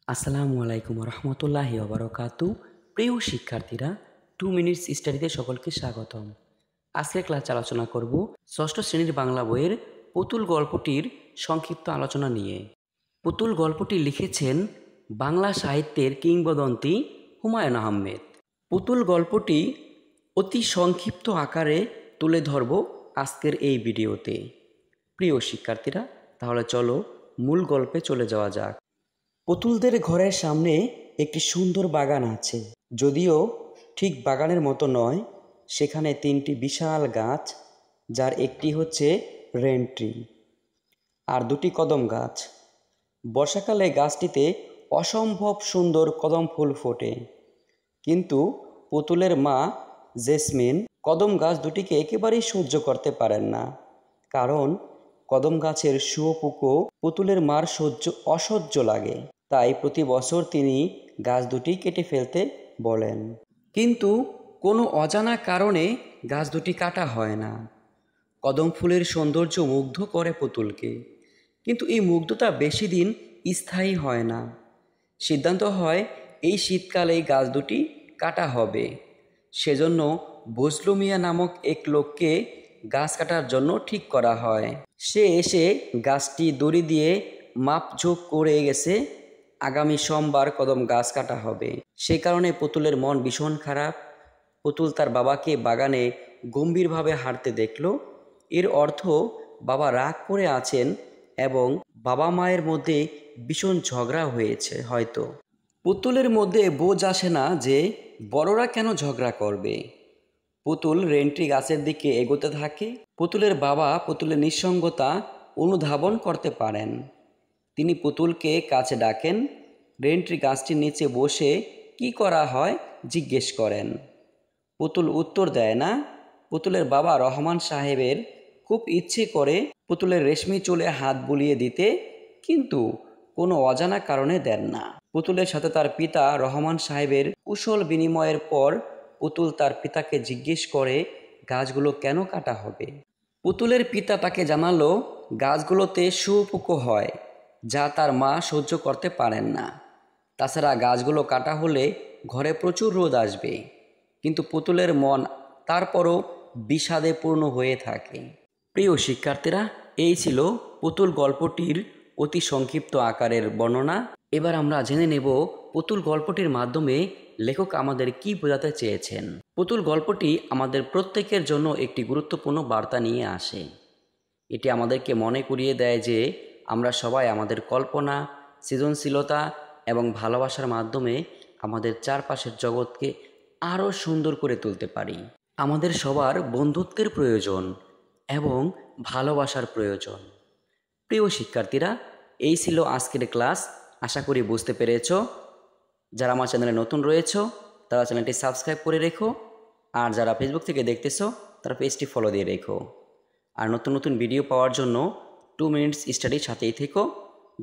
আসসালামু আলাইকুম রহমতুল্লাহি ওবারাকাতু। প্রিয় শিক্ষার্থীরা, 2 মিনিটস স্টাডিতে সকলকে স্বাগতম। আজকের ক্লাসে আলোচনা করব ষষ্ঠ শ্রেণীর বাংলা বইয়ের পুতুল গল্পটির সংক্ষিপ্ত আলোচনা নিয়ে। পুতুল গল্পটি লিখেছেন বাংলা সাহিত্যের কিংবদন্তি হুমায়ুন আহমেদ। পুতুল গল্পটি অতি সংক্ষিপ্ত আকারে তুলে ধরব আজকের এই ভিডিওতে। প্রিয় শিক্ষার্থীরা, তাহলে চলো মূল গল্পে চলে যাওয়া যাক। পুতুলদের ঘরের সামনে একটি সুন্দর বাগান আছে, যদিও ঠিক বাগানের মতো নয়। সেখানে 3টি বিশাল গাছ, যার একটি হচ্ছে রেন ট্রি আর 2টি কদম গাছ। বর্ষাকালে গাছটিতে অসম্ভব সুন্দর কদম ফুল ফোটে, কিন্তু পুতুলের মা জেসমিন কদম গাছ দুটিকে একেবারেই সহ্য করতে পারেন না, কারণ কদম গাছের শুঁয়োপোকা পুতুলের মার অসহ্য লাগে। তাই প্রতি বছর তিনি গাছ দুটি কেটে ফেলতে বলেন, কিন্তু কোনো অজানা কারণে গাছ দুটি কাটা হয় না। কদম ফুলের সৌন্দর্য মুগ্ধ করে পুতুলকে, কিন্তু এই মুগ্ধতা বেশি দিন স্থায়ী হয় না। সিদ্ধান্ত হয় এই শীতকালেই গাছ দুটি কাটা হবে। সেজন্য বজলু মিয়া নামক এক লোককে গাছ কাটার জন্য ঠিক করা হয়। সে এসে গাছটি দড়ি দিয়ে মাপঝোপ করে গেছে। আগামী সোমবার কদম গাছ কাটা হবে। সে কারণে পুতুলের মন ভীষণ খারাপ। পুতুল তার বাবাকে বাগানে গম্ভীরভাবে হাঁটতে দেখল। এর অর্থ বাবা রাগ করে আছেন এবং বাবা মায়ের মধ্যে ভীষণ ঝগড়া হয়েছে হয়তো। পুতুলের মধ্যে বোঝ আসে না যে বড়রা কেন ঝগড়া করবে। পুতুল রেন্ট্রি গাছের দিকে এগোতে থাকে। পুতুলের বাবা পুতুলের নিঃসঙ্গতা অনুধাবন করতে পারেন। তিনি পুতুলকে কাছে ডাকেন। রেন্ট্রি গাছটির নিচে বসে কি করা হয় জিজ্ঞেস করেন। পুতুল উত্তর দেয় না। পুতুলের বাবা রহমান সাহেবের খুব ইচ্ছে করে পুতুলের রেশমি চুলে হাত বুলিয়ে দিতে, কিন্তু কোনো অজানা কারণে দেন না। পুতুলের সাথে তার পিতা রহমান সাহেবের কুশল বিনিময়ের পর পুতুল তার পিতাকে জিজ্ঞেস করে গাছগুলো কেন কাটা হবে। পুতুলের পিতা তাকে জানালো গাছগুলোতে শুঁয়োপোকা হয়, যা তার মা সহ্য করতে পারেন না। তাছাড়া গাছগুলো কাটা হলে ঘরে প্রচুর রোদ আসবে। কিন্তু পুতুলের মন তারপরও বিষাদে পূর্ণ হয়ে থাকে। প্রিয় শিক্ষার্থীরা, এই ছিল পুতুল গল্পটির অতি সংক্ষিপ্ত আকারের বর্ণনা। এবার আমরা জেনে নেব পুতুল গল্পটির মাধ্যমে লেখক আমাদের কি বোঝাতে চেয়েছেন। পুতুল গল্পটি আমাদের প্রত্যেকের জন্য একটি গুরুত্বপূর্ণ বার্তা নিয়ে আসে। এটি আমাদেরকে মনে করিয়ে দেয় যে আমরা সবাই আমাদের কল্পনা, সৃজনশীলতা এবং ভালোবাসার মাধ্যমে আমাদের চারপাশের জগৎকে আরও সুন্দর করে তুলতে পারি। আমাদের সবার বন্ধুত্বের প্রয়োজন এবং ভালোবাসার প্রয়োজন। প্রিয় শিক্ষার্থীরা, এই ছিল আজকের ক্লাস। আশা করি বুঝতে পেরেছ। যারা আমার চ্যানেলে নতুন রয়েছ তারা চ্যানেলটি সাবস্ক্রাইব করে রেখো, আর যারা ফেসবুক থেকে দেখতেছো তারা পেজটি ফলো দিয়ে রেখো। আর নতুন নতুন ভিডিও পাওয়ার জন্য 2 মিনিটস স্টাডির সাথেই থেকো।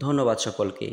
ধন্যবাদ সকলকে।